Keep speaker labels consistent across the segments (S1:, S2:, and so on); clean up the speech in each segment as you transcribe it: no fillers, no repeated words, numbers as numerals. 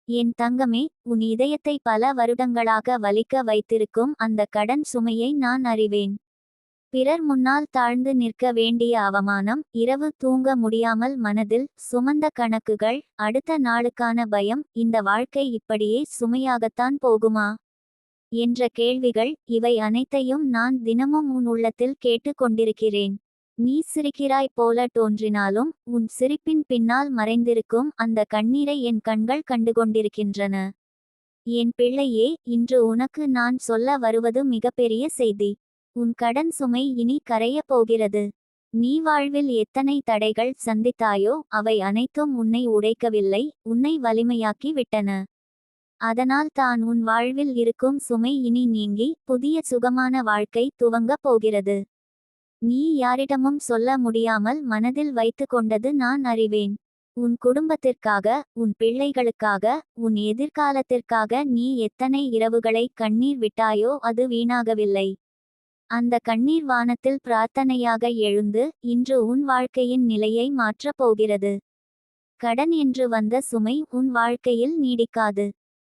S1: என் தங்கமே, உன் இதயத்தை பல வருடங்களாக வலிக்க வைத்திருக்கும் அந்த கடன் சுமையை நான் அறிவேன். பிறர் முன்னால் தாழ்ந்து நிற்க வேண்டிய அவமானம், இரவு தூங்க முடியாமல் மனதில் சுமந்த கணக்குகள், அடுத்த நாளுக்கான பயம், இந்த வாழ்க்கை இப்படியே சுமையாகத்தான் போகுமா என்ற கேள்விகள், இவை அனைத்தையும் நான் தினமும் உன் உள்ளத்தில் கேட்டு கொண்டிருக்கிறேன். நீ சிரிக்கிறாய் போல தோன்றினாலும் உன் சிரிப்பின் பின்னால் மறைந்திருக்கும் அந்த கண்ணீரை என் கண்கள் கண்டுகொண்டிருக்கின்றன. என் பிள்ளையே, இன்று உனக்கு நான் சொல்ல வருவது மிகப்பெரிய செய்தி. உன் கடன் சுமை இனி கரையப் போகிறது. நீ வாழ்வில் எத்தனை தடைகள் சந்தித்தாயோ அவை அனைத்தும் உன்னை உடைக்கவில்லை, உன்னை வலிமையாக்கி விட்டன. அதனால் தான் உன் வாழ்வில் இருக்கும் சுமை இனி நீங்கி புதிய சுகமான வாழ்க்கை துவங்கப் போகிறது. நீ யாரிடமும் சொல்ல முடியாமல் மனதில் வைத்து கொண்டது நான் அறிவேன். உன் குடும்பத்திற்காக, உன் பிள்ளைகளுக்காக, உன் எதிர்காலத்திற்காக நீ எத்தனை இரவுகளை கண்ணீர் விட்டாயோ அது வீணாகவில்லை. அந்த கண்ணீர் வானத்தில் பிரார்த்தனையாக எழுந்து இன்று உன் வாழ்க்கையின் நிலையை மாற்றப் போகிறது. கடன் என்று வந்த சுமை உன் வாழ்க்கையில் நீடிக்காது.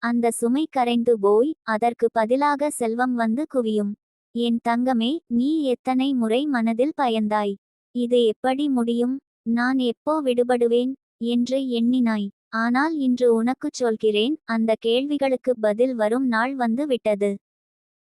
S1: அந்த சுமை கரைந்து போய் அதற்கு பதிலாக செல்வம் வந்து குவியும். என் தங்கமே, நீ எத்தனை முறை மனதில் பயந்தாய். இது எப்படி முடியும், நான் எப்போ விடுபடுவேன் என்று எண்ணினாய். ஆனால் இன்று உனக்குச் சொல்கிறேன், அந்த கேள்விகளுக்கு பதில் வரும் நாள் வந்து விட்டது.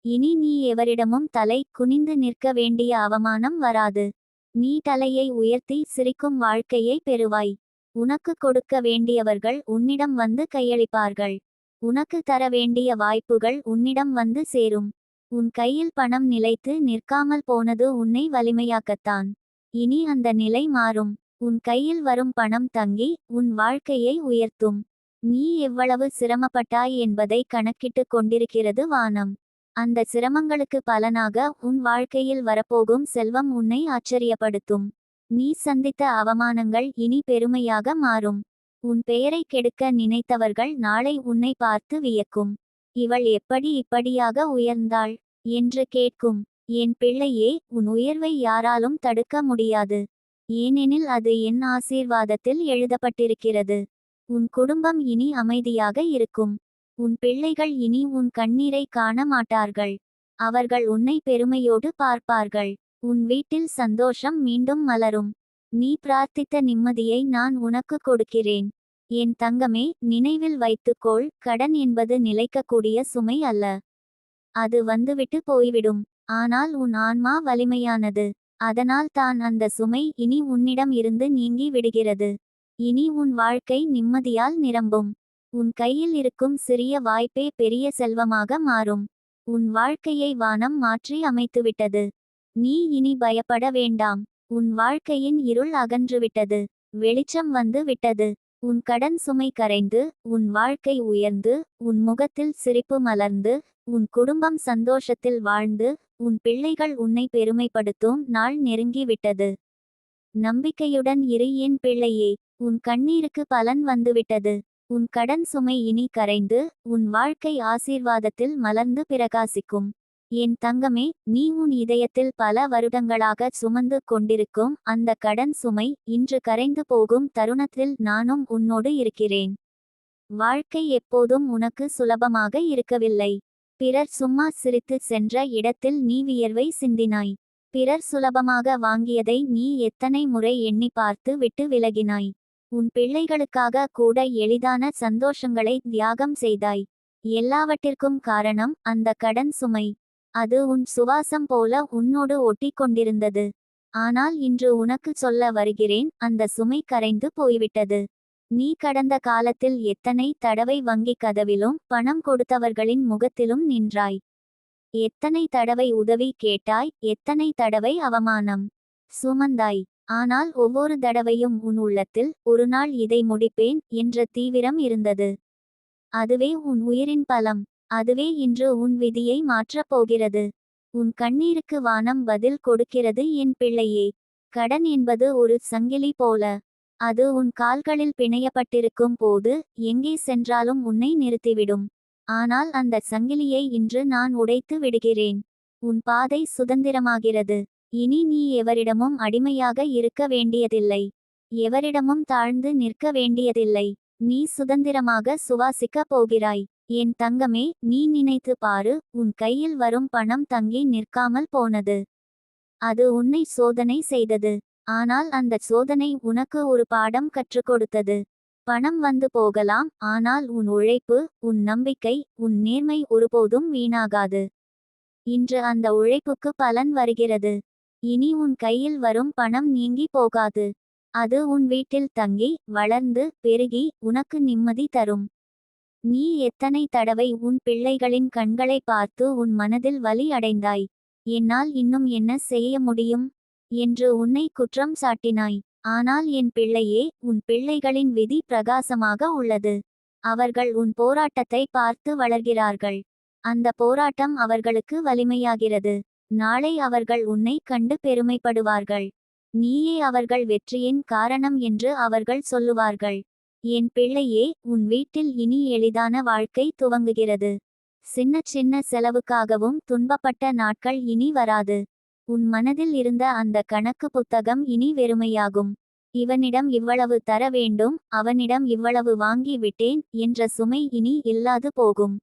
S1: இனி நீ எவரிடமும் தலை குனிந்து நிற்க வேண்டிய அவமானம் வராது. நீ தலையை உயர்த்தி சிரிக்கும் வாழ்க்கையை பெறுவாய். உனக்கு கொடுக்க வேண்டியவர்கள் உன்னிடம் வந்து கையளிப்பார்கள். உனக்கு தர வேண்டிய வாய்ப்புகள் உன்னிடம் வந்து சேரும். உன் கையில் பணம் நிலைத்து நிற்காமல் போனது உன்னை வலிமையாக்கத்தான். இனி அந்த நிலை மாறும். உன் கையில் வரும் பணம் தங்கி உன் வாழ்க்கையை உயர்த்தும். நீ எவ்வளவு சிரமப்பட்டாய் என்பதை கணக்கிட்டு கொண்டிருக்கிறது வானம். அந்த சிரமங்களுக்கு பலனாக உன் வாழ்க்கையில் வரப்போகும் செல்வம் உன்னை ஆச்சரியப்படுத்தும். நீ சந்தித்த அவமானங்கள் இனி பெருமையாக மாறும். உன் பெயரை கெடுக்க நினைத்தவர்கள் நாளை உன்னை பார்த்து வியக்கும். இவள் எப்படி இப்படியாக உயர்ந்தாள் என்று கேட்கும். என் பிள்ளையே, உன் உயர்வை யாராலும் தடுக்க முடியாது. ஏனெனில் அது என் ஆசீர்வாதத்தில் எழுதப்பட்டிருக்கிறது. உன் குடும்பம் இனி அமைதியாக இருக்கும். உன் பிள்ளைகள் இனி உன் கண்ணீரை காண மாட்டார்கள். அவர்கள் உன்னை பெருமையோடு பார்ப்பார்கள். உன் வீட்டில் சந்தோஷம் மீண்டும் மலரும். நீ பிரார்த்தித்த நிம்மதியை நான் உனக்கு கொடுக்கிறேன். என் தங்கமே, நினைவில் வைத்துக்கொள், கடன் என்பது நிலைக்கக்கூடிய சுமை அல்ல. அது வந்துவிட்டு போய்விடும். ஆனால் உன் ஆன்மா வலிமையானது. அதனால் தான் அந்த சுமை இனி உன்னிடம் இருந்து நீங்கி விடுகிறது. இனி உன் வாழ்க்கை நிம்மதியால் நிரம்பும். உன் கையில் இருக்கும் சிறிய வாய்ப்பே பெரிய செல்வமாக மாறும். உன் வாழ்க்கையை வானம் மாற்றி அமைத்துவிட்டது. நீ இனி பயப்பட வேண்டாம். உன் வாழ்க்கையின் இருள் அகன்றுவிட்டது. வெளிச்சம் வந்து விட்டது. உன் கடன் சுமை கரைந்து, உன் வாழ்க்கை உயர்ந்து, உன் முகத்தில் சிரிப்பு மலர்ந்து, உன் குடும்பம் சந்தோஷத்தில் வாழ்ந்து, உன் பிள்ளைகள் உன்னை பெருமைப்படுத்தும் நாள் நெருங்கிவிட்டது. நம்பிக்கையுடன் இரு என் பிள்ளையே. உன் கண்ணீருக்கு பலன் வந்துவிட்டது. உன் கடன் சுமை இனி கரைந்து, உன் வாழ்க்கை ஆசீர்வாதத்தில் மலர்ந்து பிரகாசிக்கும். என் தங்கமே, நீ உன் இதயத்தில் பல வருடங்களாக சுமந்து கொண்டிருக்கும் அந்த கடன் சுமை இன்று கரைந்து போகும் தருணத்தில் நானும் உன்னோடு இருக்கிறேன். வாழ்க்கை எப்போதும் உனக்கு சுலபமாக இருக்கவில்லை. பிறர் சும்மா சிரித்து சென்ற இடத்தில் நீ வியர்வை சிந்தினாய். பிறர் சுலபமாக வாங்கியதை நீ எத்தனை முறை எண்ணி பார்த்து விட்டு விலகினாய். உன் பிள்ளைகளுக்காக கூட எளிதான சந்தோஷங்களை தியாகம் செய்தாய். எல்லாவற்றிற்கும் காரணம் அந்த கடன் சுமை. அது உன் சுவாசம் போல உன்னோடு ஒட்டி கொண்டிருந்தது. ஆனால் இன்று உனக்கு சொல்ல வருகிறேன், அந்த சுமை கரைந்து போய்விட்டது. நீ கடந்த காலத்தில் எத்தனை தடவை வங்கி கதவிலும் பணம் கொடுத்தவர்களின் முகத்திலும் நின்றாய். எத்தனை தடவை உதவி கேட்டாய், எத்தனை தடவை அவமானம் சுமந்தாய். ஆனால் ஒவ்வொரு தடவையும் உன் உள்ளத்தில் ஒரு நாள் இதை முடிப்பேன் என்ற தீவிரம் இருந்தது. அதுவே உன் உயிரின் பலம். அதுவே இன்று உன் விதியை மாற்றப் போகிறது. உன் கண்ணீருக்கு வானம் பதில் கொடுக்கிறது என் பிள்ளையே. கடன் என்பது ஒரு சங்கிலி போல. அது உன் கால்களில் பிணையப்பட்டிருக்கும் போது எங்கே சென்றாலும் உன்னை நிறுத்திவிடும். ஆனால் அந்த சங்கிலியை இன்று நான் உடைத்து விடுகிறேன். உன் பாதை சுதந்திரமாகிறது. இனி நீ எவரிடமும் அடிமையாக இருக்க வேண்டியதில்லை. எவரிடமும் தாழ்ந்து நிற்க வேண்டியதில்லை. நீ சுதந்திரமாக சுவாசிக்க போகிறாய். என் தங்கமே, நீ நினைத்து பாரு, உன் கையில் வரும் பணம் தங்கி நிற்காமல் போனது. அது உன்னை சோதனை செய்தது. ஆனால் அந்த சோதனை உனக்கு ஒரு பாடம் கற்றுக் கொடுத்தது. பணம் வந்து போகலாம், ஆனால் உன் உழைப்பு, உன் நம்பிக்கை, உன் நேர்மை ஒருபோதும் வீணாகாது. இன்று அந்த உழைப்புக்கு பலன் வருகிறது. இனி உன் கையில் வரும் பணம் நீங்கி போகாது. அது உன் வீட்டில் தங்கி, வளர்ந்து, பெருகி, உனக்கு நிம்மதி தரும். நீ எத்தனை தடவை உன் பிள்ளைகளின் கண்களை பார்த்து உன் மனதில் வலி அடைந்தாய். என்னால் இன்னும் என்ன செய்ய முடியும் என்று உன்னை குற்றம் சாட்டினாய். ஆனால் என் பிள்ளையே, உன் பிள்ளைகளின் விதி பிரகாசமாக உள்ளது. அவர்கள் உன் போராட்டத்தை பார்த்து வளர்கிறார்கள். அந்த போராட்டம் அவர்களுக்கு வலிமையாகிறது. நாளை அவர்கள் உன்னை கண்டு பெருமைப்படுவார்கள். நீயே அவர்கள் வெற்றியின் காரணம் என்று அவர்கள் சொல்லுவார்கள். என் பிள்ளையே, உன் வீட்டில் இனி எளிதான வாழ்க்கை துவங்குகிறது. சின்ன சின்ன செலவுக்காகவும் துன்பப்பட்ட நாட்கள் இனி வராது. உன் மனதில் இருந்த அந்த கணக்கு புத்தகம் இனி வெறுமையாகும். இவனிடம் இவ்வளவு தர வேண்டும், அவனிடம் இவ்வளவு வாங்கி விட்டேன் என்ற சுமை இனி இல்லாது போகும்.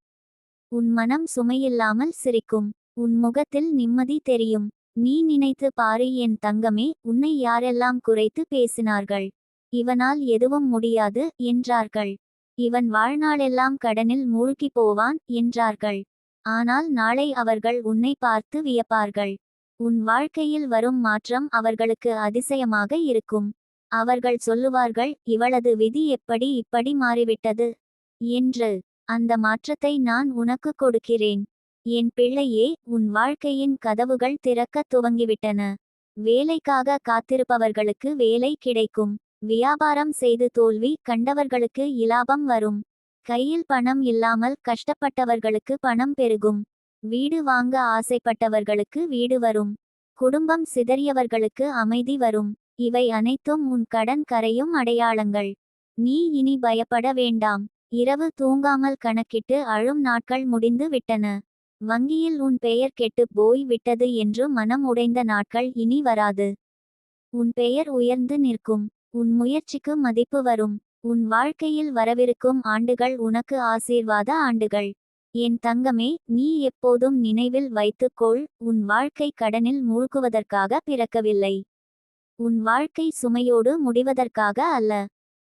S1: உன் மனம் சுமையில்லாமல் சிரிக்கும். உன் முகத்தில் நிம்மதி தெரியும். நீ நினைத்து பாரு என் தங்கமே, உன்னை யாரெல்லாம் குறைத்து பேசினார்கள். இவனால் எதுவும் முடியாது என்றார்கள். இவன் வாழ்நாளெல்லாம் கடனில் மூழ்கி போவான் என்றார்கள். ஆனால் நாளை அவர்கள் உன்னை பார்த்து வியப்பார்கள். உன் வாழ்க்கையில் வரும் மாற்றம் அவர்களுக்கு அதிசயமாக இருக்கும். அவர்கள் சொல்லுவார்கள், இவளது விதி எப்படி இப்படி மாறிவிட்டது என்று. அந்த மாற்றத்தை நான் உனக்கு கொடுக்கிறேன். என் பிள்ளையே, உன் வாழ்க்கையின் கதவுகள் திறக்க துவங்கிவிட்டன. வேலைக்காக காத்திருப்பவர்களுக்கு வேலை கிடைக்கும். வியாபாரம் செய்து தோல்வி கண்டவர்களுக்கு இலாபம் வரும். கையில் பணம் இல்லாமல் கஷ்டப்பட்டவர்களுக்கு பணம் பெருகும். வீடு வாங்க ஆசைப்பட்டவர்களுக்கு வீடு வரும். குடும்பம் சிதறியவர்களுக்கு அமைதி வரும். இவை அனைத்தும் உன் கடன் கரையும் அடையாளங்கள். நீ இனி பயப்பட வேண்டாம். இரவு தூங்காமல் கணக்கிட்டு அழும் நாட்கள் முடிந்து விட்டன. வங்கியில் உன் பெயர் கெட்டு போய் விட்டது என்று மனம் உடைந்த நாட்கள் இனி வராது. உன் பெயர் உயர்ந்து நிற்கும். உன் முயற்சிக்கு மதிப்பு வரும். உன் வாழ்க்கையில் வரவிருக்கும் ஆண்டுகள் உனக்கு ஆசீர்வாத ஆண்டுகள். என் தங்கமே, நீ எப்போதும் நினைவில் வைத்துக்கொள், உன் வாழ்க்கை கடனில் மூழ்குவதற்காக பிறக்கவில்லை. உன் வாழ்க்கை சுமையோடு முடிவதற்காக அல்ல.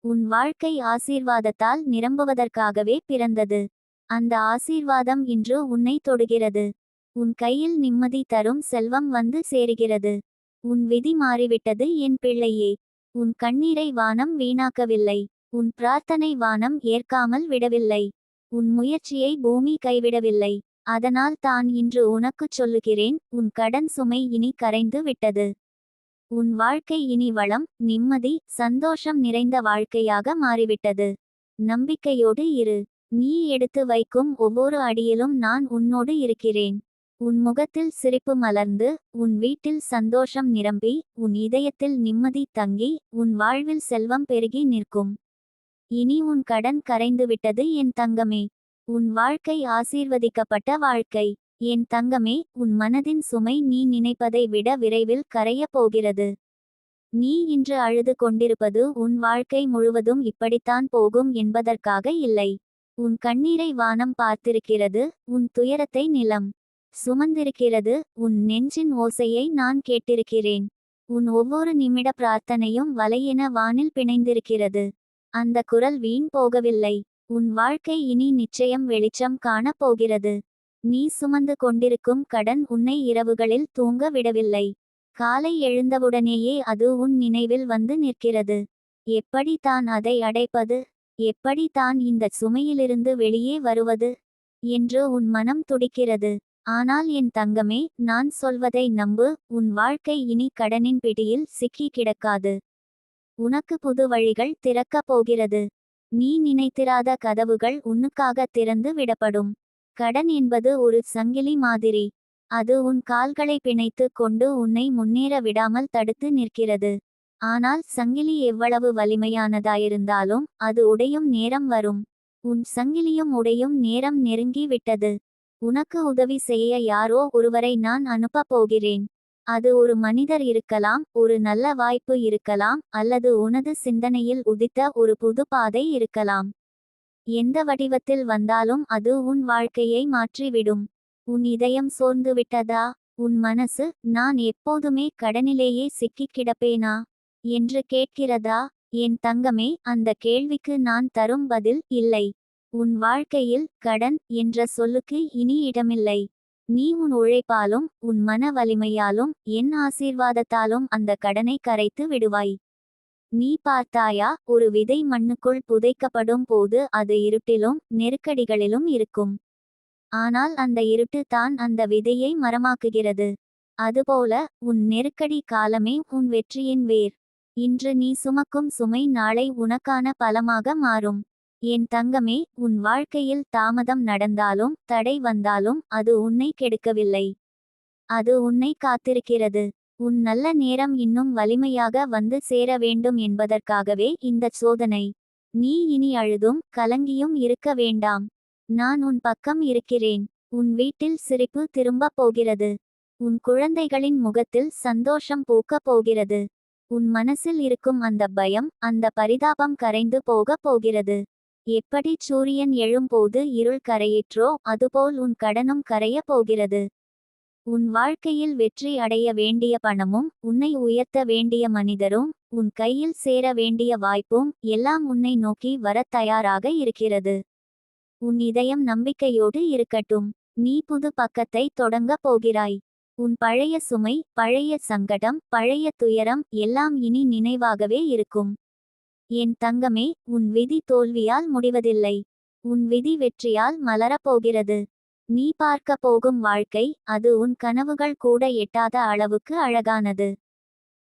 S1: உன் வாழ்க்கை ஆசீர்வாதத்தால் நிரம்புவதற்காகவே பிறந்தது. அந்த ஆசீர்வாதம் இன்று உன்னை தொடுகிறது. உன் கையில் நிம்மதி தரும் செல்வம் வந்து சேருகிறது. உன் விதி மாறிவிட்டது என் பிள்ளையே. உன் கண்ணீரை வானம் வீணாக்கவில்லை. உன் பிரார்த்தனை வானம் ஏற்காமல் விடவில்லை. உன் முயற்சியை பூமி கைவிடவில்லை. அதனால் தான் இன்று உனக்குச் சொல்லுகிறேன், உன் கடன் சுமை இனி கரைந்து விட்டது. உன் வாழ்க்கை இனி வளம், நிம்மதி, சந்தோஷம் நிறைந்த வாழ்க்கையாக மாறிவிட்டது. நம்பிக்கையோடு இரு. நீ எடுத்து வைக்கும் ஒவ்வொரு அடியிலும் நான் உன்னோடு இருக்கிறேன். உன் முகத்தில் சிரிப்பு மலர்ந்து, உன் வீட்டில் சந்தோஷம் நிரம்பி, உன் இதயத்தில் நிம்மதி தங்கி, உன் வாழ்வில் செல்வம் பெருகி நிற்கும். இனி உன் கடன் கரைந்துவிட்டது என் தங்கமே. உன் வாழ்க்கை ஆசீர்வதிக்கப்பட்ட வாழ்க்கை. என் தங்கமே, உன் மனதின் சுமை நீ நினைப்பதை விட விரைவில் கரையப் போகிறது. நீ இன்று அழுது கொண்டிருப்பது உன் வாழ்க்கை முழுவதும் இப்படித்தான் போகும் என்பதற்காக இல்லை. உன் கண்ணீரை வானம் பார்த்திருக்கிறது, உன் துயரத்தை நிலம் சுமந்திருக்கிறது, உன் நெஞ்சின் ஓசையை நான் கேட்டிருக்கிறேன். உன் ஒவ்வொரு நிமிட பிரார்த்தனையும் வலையென வானில் பிணைந்திருக்கிறது. அந்த குரல் வீண் போகவில்லை. உன் வாழ்க்கை இனி நிச்சயம் வெளிச்சம் காணப் போகிறது. நீ சுமந்து கொண்டிருக்கும் கடன் உன்னை இரவுகளில் தூங்க விடவில்லை. காலை எழுந்தவுடனேயே அது உன் நினைவில் வந்து நிற்கிறது. எப்படி தான் அதை அடைப்பது, எப்படி தான் இந்த சுமையிலிருந்து வெளியே வருவது என்று உன் மனம் துடிக்கிறது. ஆனால் என் தங்கமே, நான் சொல்வதை நம்பு, உன் வாழ்க்கை இனி கடனின் பிடியில் சிக்கி கிடக்காது. உனக்கு புது வழிகள் திறக்கப் போகிறது. நீ நினைத்திராத கதவுகள் உன்னுக்காக திறந்து விடப்படும். கடன் என்பது ஒரு சங்கிலி மாதிரி. அது உன் கால்களை பிணைத்து கொண்டு உன்னை முன்னேற விடாமல் தடுத்து நிற்கிறது. ஆனால் சங்கிலி எவ்வளவு வலிமையானதாயிருந்தாலும் அது உடையும் நேரம் வரும். உன் சங்கிலியும் உடையும் நேரம் நெருங்கி விட்டது. உனக்கு உதவி செய்ய யாரோ ஒருவரை நான் அனுப்பப் போகிறேன். அது ஒரு மனிதர் இருக்கலாம், ஒரு நல்ல வாய்ப்பு இருக்கலாம், அல்லது உனது சிந்தனையில் உதித்த ஒரு புது பாதை இருக்கலாம். எந்த வடிவத்தில் வந்தாலும் அது உன் வாழ்க்கையை மாற்றிவிடும். உன் இதயம் சோர்ந்து விட்டதா? உன் மனசு, நான் எப்போதுமே கடனிலேயே சிக்கிக் கிடப்பேனா என்று கேட்கிறதா? என் தங்கமே, அந்த கேள்விக்கு நான் தரும் பதில் இல்லை. உன் வாழ்க்கையில் கடன் என்ற சொல்லுக்கு இனி இடமில்லை. நீ உன் உழைப்பாலும் உன் மன வலிமையாலும் என் ஆசீர்வாதத்தாலும் அந்த கடனை கரைத்து விடுவாய். நீ பார்த்தாயா, ஒரு விதை மண்ணுக்குள் புதைக்கப்படும் போது அது இருட்டிலும் நெருக்கடிகளிலும் இருக்கும். ஆனால் அந்த இருட்டு தான் அந்த விதையை மரமாக்குகிறது. அதுபோல உன் நெருக்கடி காலமே உன் வெற்றியின் வேர். இன்று நீ சுமக்கும் சுமை நாளை உனக்கான பலமாக மாறும். என் தங்கமே, உன் வாழ்க்கையில் தாமதம் நடந்தாலும் தடை வந்தாலும் அது உன்னை கெடுக்கவில்லை. அது உன்னை காத்திருக்கிறது. உன் நல்ல நேரம் இன்னும் வலிமையாக வந்து சேர வேண்டும் என்பதற்காகவே இந்தச் சோதனை. நீ இனி அழுதும் கலங்கியும் இருக்க வேண்டாம். நான் உன் பக்கம் இருக்கிறேன். உன் வீட்டில் சிரிப்பு திரும்பப் போகிறது. உன் குழந்தைகளின் முகத்தில் சந்தோஷம் பூக்கப் போகிறது. உன் மனசில் இருக்கும் அந்த பயம், அந்த பரிதாபம் கரைந்து போகப் போகிறது. எப்படி சூரியன் எழும்போது இருள் கரையிற்றோ அதுபோல் உன் கடனும் கரையப் போகிறது. உன் வாழ்க்கையில் வெற்றி அடைய வேண்டிய பணமும் உன்னை உயர்த்த வேண்டிய மனிதரும் உன் கையில் சேர வேண்டிய வாய்ப்பும் எல்லாம் உன்னை நோக்கி வரத் தயாராக இருக்கிறது. உன் இதயம் நம்பிக்கையோடு இருக்கட்டும். நீ புது பக்கத்தை தொடங்கப் போகிறாய். உன் பழைய சுமை, பழைய சங்கடம், பழைய துயரம் எல்லாம் இனி நினைவாகவே இருக்கும். என் தங்கமே, உன் விதி தோல்வியால் முடிவதில்லை. உன் விதி வெற்றியால் மலரப் போகிறது. நீ பார்க்க போகும் வாழ்க்கை, அது உன் கனவுகள் கூட எட்டாத அளவுக்கு அழகானது.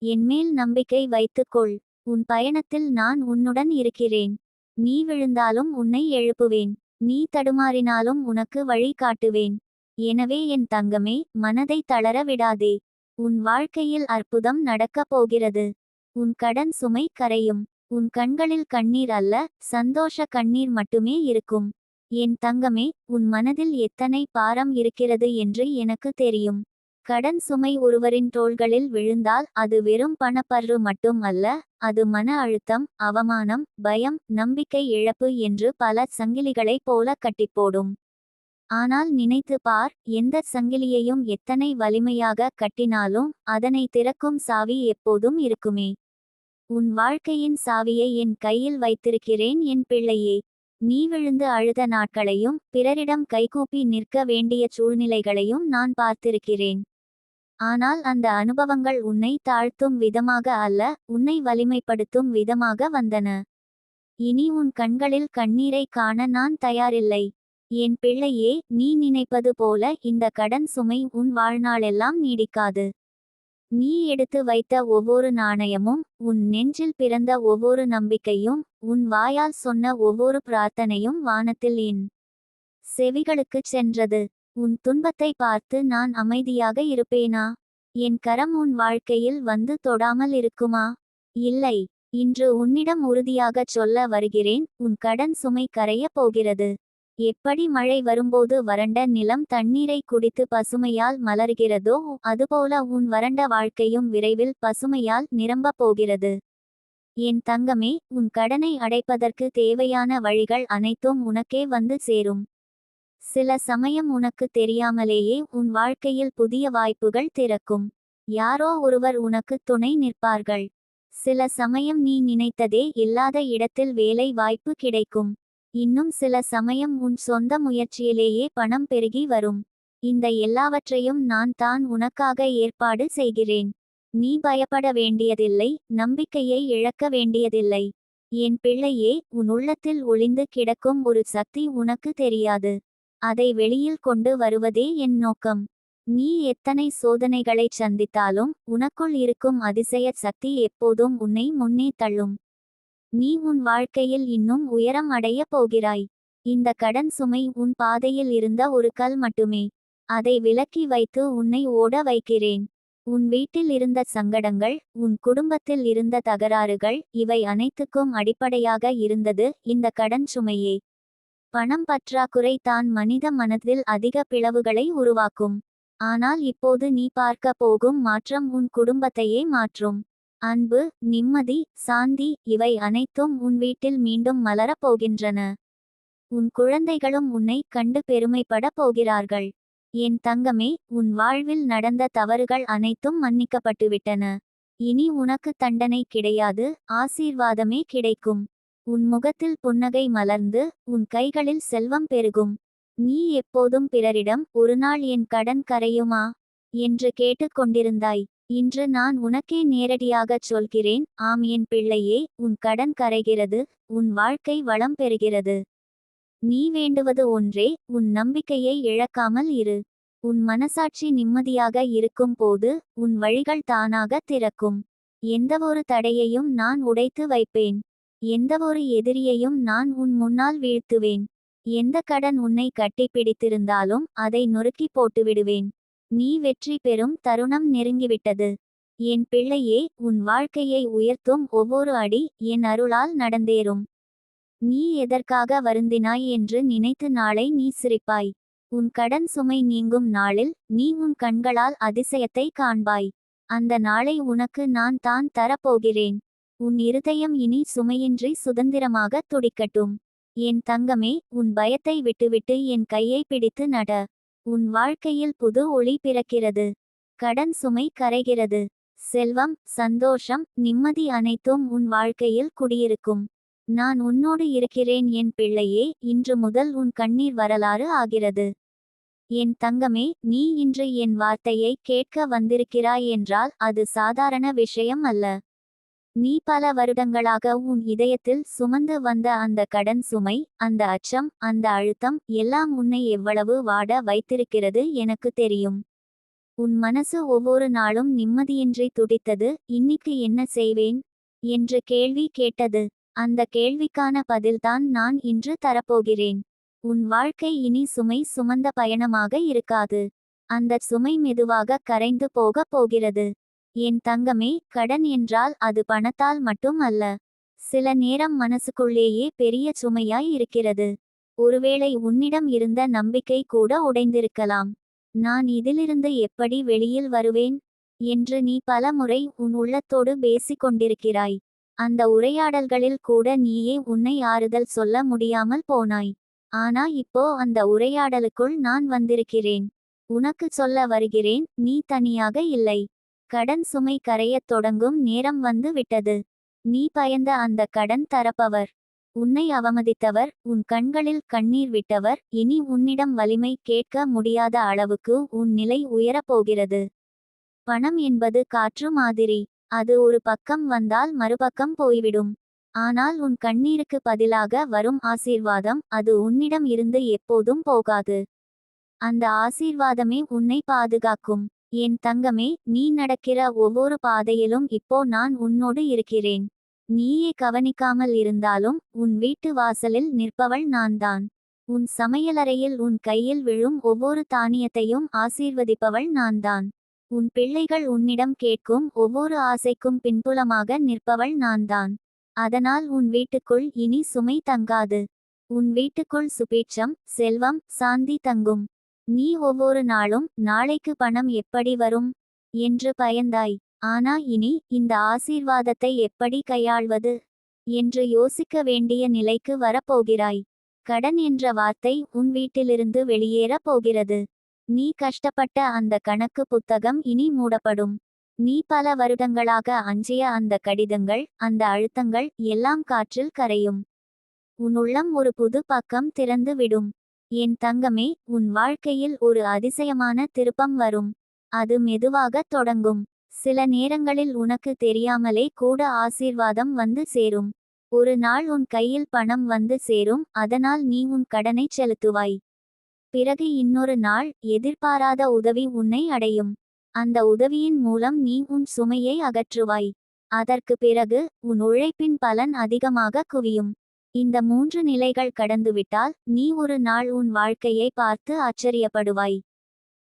S1: என்மேல் நம்பிக்கை வைத்துக்கொள். உன் பயணத்தில் நான் உன்னுடன் இருக்கிறேன். நீ விழுந்தாலும் உன்னை எழுப்புவேன். நீ தடுமாறினாலும் உனக்கு வழி காட்டுவேன். எனவே என் தங்கமே, மனதை தளர விடாதே. உன் வாழ்க்கையில் அற்புதம் நடக்கப் போகிறது. உன் கடன் சுமை கரையும். உன் கண்களில் கண்ணீர் அல்ல, சந்தோஷ கண்ணீர் மட்டுமே இருக்கும். என் தங்கமே, உன் மனதில் எத்தனை பாரம் இருக்கிறது என்று எனக்கு தெரியும். கடன் சுமை ஒருவரின் தோள்களில் விழுந்தால் அது வெறும் பணப்பற்று மட்டும் அல்ல, அது மன அழுத்தம், அவமானம், பயம், நம்பிக்கை இழப்பு என்று பல சங்கிலிகளைப் போல கட்டிப்போடும். ஆனால் நினைத்து பார், எந்த சங்கிலியையும் எத்தனை வலிமையாக கட்டினாலும் அதனை திறக்கும் சாவி எப்போதும் இருக்குமே. உன் வாழ்க்கையின் சாவியை என் கையில் வைத்திருக்கிறேன் என் பிள்ளையே. நீ விழுந்து அழுத நாட்களையும் பிறரிடம் கைகூப்பி நிற்க வேண்டிய சூழ்நிலைகளையும் நான் பார்த்திருக்கிறேன். ஆனால் அந்த அனுபவங்கள் உன்னை தாழ்த்தும் விதமாக அல்ல, உன்னை வலிமைப்படுத்தும் விதமாக வந்தன. இனி உன் கண்களில் கண்ணீரை காண நான் தயாரில்லை. என் பிள்ளையே, நீ நினைப்பது போல இந்த கடன் சுமை உன் வாழ்நாளெல்லாம் நீடிக்காது. நீ எடுத்து வைத்த ஒவ்வொரு நாணயமும், உன் நெஞ்சில் பிறந்த ஒவ்வொரு நம்பிக்கையும், உன் வாயால் சொன்ன ஒவ்வொரு பிரார்த்தனையும் வானத்தில் என் செவிகளுக்குச் சென்றது. உன் துன்பத்தை பார்த்து நான் அமைதியாக இருப்பேனா? என் கரம் உன் வாழ்க்கையில் வந்து தொடாமல் இருக்குமா? இல்லை. இன்று உன்னிடம் உறுதியாகச் சொல்ல வருகிறேன், உன் கடன் சுமை கரையப் போகிறது. எப்படி மழை வரும்போது வறண்ட நிலம் தண்ணீரை குடித்து பசுமையால் மலர்கிறதோ அதுபோல உன் வறண்ட வாழ்க்கையும் விரைவில் பசுமையால் நிரம்பப் போகிறது. என் தங்கமே, உன் கடனை அடைப்பதற்கு தேவையான வழிகள் அனைத்தும் உனக்கே வந்து சேரும். சில சமயம் உனக்கு தெரியாமலேயே உன் வாழ்க்கையில் புதிய வாய்ப்புகள் திறக்கும். யாரோ ஒருவர் உனக்கு துணை நிற்பார்கள். சில சமயம் நீ நினைத்ததே இல்லாத இடத்தில் வேலை வாய்ப்பு கிடைக்கும். இன்னும் சில சமயம் உன் சொந்த முயற்சியிலேயே பணம் பெருகி வரும். இந்த எல்லாவற்றையும் நான் தான் உனக்காக ஏற்பாடு செய்கிறேன். நீ பயப்பட வேண்டியதில்லை, நம்பிக்கையை இழக்க வேண்டியதில்லை. என் பிள்ளையே, உன் உள்ளத்தில் ஒளிந்து கிடக்கும் ஒரு சக்தி உனக்கு தெரியாது. அதை வெளியில் கொண்டு வருவதே என் நோக்கம். நீ எத்தனை சோதனைகளைச் சந்தித்தாலும் உனக்குள் இருக்கும் அதிசய சக்தி எப்போதும் உன்னை முன்னே தள்ளும். நீ உன் வாழ்க்கையில் இன்னும் உயரம் அடையப் போகிறாய். இந்த கடன் சுமை உன் பாதையில் இருந்த ஒரு கல் மட்டுமே. அதை விலக்கி வைத்து உன்னை ஓட வைக்கிறேன். உன் வீட்டில் இருந்த சங்கடங்கள், உன் குடும்பத்தில் இருந்த தகராறுகள், இவை அனைத்துக்கும் அடிப்படையாக இருந்தது இந்த கடன் சுமையே. பணம் பற்றாக்குறை தான் மனித மனதில் அதிக பிளவுகளை உருவாக்கும். ஆனால் இப்போது நீ பார்க்க போகும் மாற்றம் உன் குடும்பத்தையே மாற்றும். அன்பு, நிம்மதி, சாந்தி இவை அனைத்தும் உன் வீட்டில் மீண்டும் மலரப் போகின்றன. உன் குழந்தைகளும் உன்னை கண்டு பெருமைப்பட போகிறார்கள். என் தங்கமே, உன் வாழ்வில் நடந்த தவறுகள் அனைத்தும் மன்னிக்கப்பட்டுவிட்டன. இனி உனக்கு தண்டனை கிடையாது, ஆசீர்வாதமே கிடைக்கும். உன் முகத்தில் புன்னகை மலர்ந்து உன் கைகளில் செல்வம் பெருகும். நீ எப்போதும் பிறரிடம் ஒருநாள் என் கடன் கரையுமா என்று கேட்டுக் கொண்டிருந்தாய். இன்று நான் உனக்கே நேரடியாகச் சொல்கிறேன், ஆம் என் பிள்ளையே, உன் கடன் கரைகிறது, உன் வாழ்க்கை வளம் பெறுகிறது. நீ வேண்டுவது ஒன்றே, உன் நம்பிக்கையை இழக்காமல் இரு. உன் மனசாட்சி நிம்மதியாக இருக்கும் போது உன் வழிகள் தானாக திறக்கும். எந்தவொரு தடையையும் நான் உடைத்து வைப்பேன். எந்தவொரு எதிரியையும் நான் உன் முன்னால் வீழ்த்துவேன். எந்த கடன் உன்னை கட்டிப்பிடித்திருந்தாலும் அதை நொறுக்கி போட்டுவிடுவேன். நீ வெற்றி பெறும் தருணம் நெருங்கிவிட்டது. என் பிள்ளையே, உன் வாழ்க்கையை உயர்த்தும் ஒவ்வொரு அடி என் அருளால் நடந்தேறும். நீ எதற்காக வருந்தினாய் என்று நினைத்து நாளை நீ சிரிப்பாய். உன் கடன் சுமை நீங்கும் நாளில் நீ உன் கண்களால் அதிசயத்தை காண்பாய். அந்த நாளை உனக்கு நான் தான் தரப்போகிறேன். உன் இருதயம் இனி சுமையின்றி சுதந்திரமாக துடிக்கட்டும். என் தங்கமே, உன் பயத்தை விட்டுவிட்டு என் கையை பிடித்து நட. உன் வாழ்க்கையில் புது ஒளி பிறக்கிறது. கடன் சுமை கரைகிறது. செல்வம், சந்தோஷம், நிம்மதி அனைத்தும் உன் வாழ்க்கையில் குடியிருக்கும். நான் உன்னோடு இருக்கிறேன் என் பிள்ளையே. இன்று முதல் உன் கண்ணீர் வரலாறு ஆகிறது. என் தங்கமே, நீ இன்று என் வார்த்தையை கேட்க வந்திருக்கிறாய் என்றால் அது சாதாரண விஷயம் அல்ல. நீ பல வருடங்களாக உன் இதயத்தில் சுமந்து வந்த அந்த கடன் சுமை, அந்த அச்சம், அந்த அழுத்தம் எல்லாம் உன்னை எவ்வளவு வாட வைத்திருக்கிறது எனக்கு தெரியும். உன் மனசு ஒவ்வொரு நாளும் நிம்மதியின்றி துடித்தது. இன்னிக்கு என்ன செய்வேன் என்று கேள்வி கேட்டது. அந்த கேள்விக்கான பதில்தான் நான் இன்று தரப்போகிறேன். உன் வாழ்க்கை இனி சுமை சுமந்த பயணமாக இருக்காது. அந்த சுமை மெதுவாக கரைந்து போகப் போகிறது. என் தங்கமே, கடன் என்றால் அது பணத்தால் மட்டும் அல்ல. சில நேரம் மனசுக்குள்ளேயே பெரிய சுமையாய் இருக்கிறது. ஒருவேளை உன்னிடம் இருந்த நம்பிக்கை கூட உடைந்திருக்கலாம். நான் இதிலிருந்து எப்படி வெளியில் வருவேன் என்று நீ பல முறை உன் உள்ளத்தோடு பேசிக்கொண்டிருக்கிறாய். அந்த உரையாடல்களில் கூட நீயே உன்னை ஆறுதல் சொல்ல முடியாமல் போனாய். ஆனா இப்போ அந்த உரையாடலுக்குள் நான் வந்திருக்கிறேன். உனக்கு சொல்ல வருகிறேன், நீ தனியாக இல்லை. கடன் சுமை கரையத் தொடங்கும் நேரம் வந்து விட்டது. நீ பயந்த அந்த கடன் தரப்பவர், உன்னை அவமதித்தவர், உன் கண்களில் கண்ணீர் விட்டவர் இனி உன்னிடம் வலிமை கேட்க முடியாத அளவுக்கு உன் நிலை உயரப்போகிறது. பணம் என்பது காற்று மாதிரி. அது ஒரு பக்கம் வந்தால் மறுபக்கம் போய்விடும். ஆனால் உன் கண்ணீருக்கு பதிலாக வரும் ஆசீர்வாதம், அது உன்னிடம் இருந்து எப்போதும் போகாது. அந்த ஆசீர்வாதமே உன்னை பாதுகாக்கும். என் தங்கமே, நீ நடக்கிற ஒவ்வொரு பாதையிலும் இப்போ நான் உன்னோடு இருக்கிறேன். நீயே கவனிக்காமல் இருந்தாலும் உன் வீட்டு வாசலில் நிற்பவள் நான்தான். உன் சமையலறையில் உன் கையில் விழும் ஒவ்வொரு தானியத்தையும் ஆசீர்வதிப்பவள் நான்தான். உன் பிள்ளைகள் உன்னிடம் கேட்கும் ஒவ்வொரு ஆசைக்கும் பின்புலமாக நிற்பவள் நான்தான். அதனால் உன் வீட்டுக்குள் இனி சுமை தங்காது. உன் வீட்டுக்குள் சுபீட்சம், செல்வம், சாந்தி தங்கும். நீ ஒவ்வொரு நாளும் நாளைக்கு பணம் எப்படி வரும் என்று பயந்தாய். ஆனா இனி இந்த ஆசீர்வாதத்தை எப்படி கையாள்வது என்று யோசிக்க வேண்டிய நிலைக்கு வரப்போகிறாய். கடன் என்ற வார்த்தை உன் வீட்டிலிருந்து வெளியேறப் போகிறது. நீ கஷ்டப்பட்ட அந்த கணக்கு புத்தகம் இனி மூடப்படும். நீ பல வருடங்களாக அஞ்சிய அந்த கடிதங்கள், அந்த அழுத்தங்கள் எல்லாம் காற்றில் கரையும். உன் உள்ளம் ஒரு புது பக்கம் திறந்து விடும். என் தங்கமே, உன் வாழ்க்கையில் ஒரு அதிசயமான திருப்பம் வரும். அது மெதுவாக தொடங்கும். சில நேரங்களில் உனக்கு தெரியாமலே கூட ஆசீர்வாதம் வந்து சேரும். ஒரு நாள் உன் கையில் பணம் வந்து சேரும். அதனால் நீ உன் கடனை செலுத்துவாய். பிறகு இன்னொரு நாள் எதிர்பாராத உதவி உன்னை அடையும். அந்த உதவியின் மூலம் நீ உன் சுமையை அகற்றுவாய். அதற்கு பிறகு உன் உழைப்பின் பலன் அதிகமாக குவியும். இந்த 3 நிலைகள் கடந்துவிட்டால் நீ ஒரு நாள் உன் வாழ்க்கையை பார்த்து ஆச்சரியப்படுவாய்.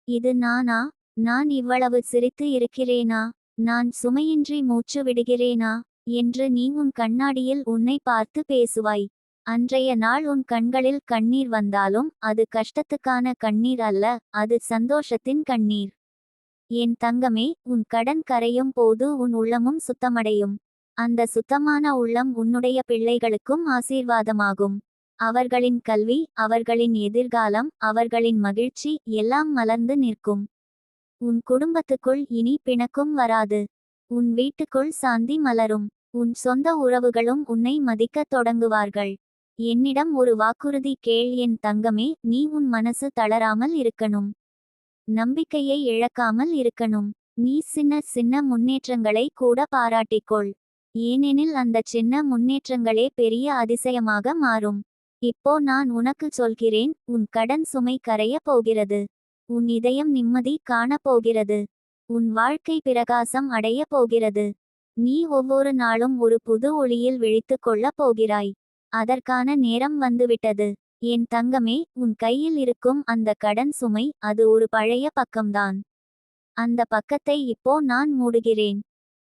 S1: இது நானா? நான் இவ்வளவு சிரித்து இருக்கிறேனா? நான் சுமையின்றி மூச்சு விடுகிறேனா என்று நீ உன் கண்ணாடியில் உன்னை பார்த்து பேசுவாய். அன்றைய நாள் உன் கண்களில் கண்ணீர் வந்தாலும் அது கஷ்டத்துக்கான கண்ணீர் அல்ல, அது சந்தோஷத்தின் கண்ணீர். என் தங்கமே, உன் கடன் கரையும் போது உன் உள்ளமும் சுத்தமடையும். அந்த சுத்தமான உள்ளம் உன்னுடைய பிள்ளைகளுக்கும் ஆசீர்வாதமாகும். அவர்களின் கல்வி, அவர்களின் எதிர்காலம், அவர்களின் மகிழ்ச்சி எல்லாம் மலர்ந்து நிற்கும். உன் குடும்பத்துக்குள் இனி பிணக்கும் வராது. உன் வீட்டுக்குள் சாந்தி மலரும். உன் சொந்த உறவுகளும் உன்னை மதிக்கத் தொடங்குவார்கள். என்னிடம் ஒரு வாக்குறுதி கேள் என் தங்கமே, நீ உன் மனசு தளராமல் இருக்கணும். நம்பிக்கையை இழக்காமல் இருக்கணும். நீ சின்ன சின்ன முன்னேற்றங்களை கூட பாராட்டிக்கொள். ஏனெனில் அந்த சின்ன முன்னேற்றங்களே பெரிய அதிசயமாக மாறும். இப்போ நான் உனக்கு சொல்கிறேன், உன் கடன் சுமை கரைய போகிறது. உன் இதயம் நிம்மதி காணப் போகிறது. உன் வாழ்க்கை பிரகாசம் அடைய போகிறது. நீ ஒவ்வொரு நாளும் ஒரு புது ஒளியில் விழித்துக் கொள்ளப் போகிறாய். அதற்கான நேரம் வந்துவிட்டது. என் தங்கமே, உன் கையில் இருக்கும் அந்த கடன் சுமை, அது ஒரு பழைய பக்கம்தான். அந்த பக்கத்தை இப்போ நான் மூடுகிறேன்.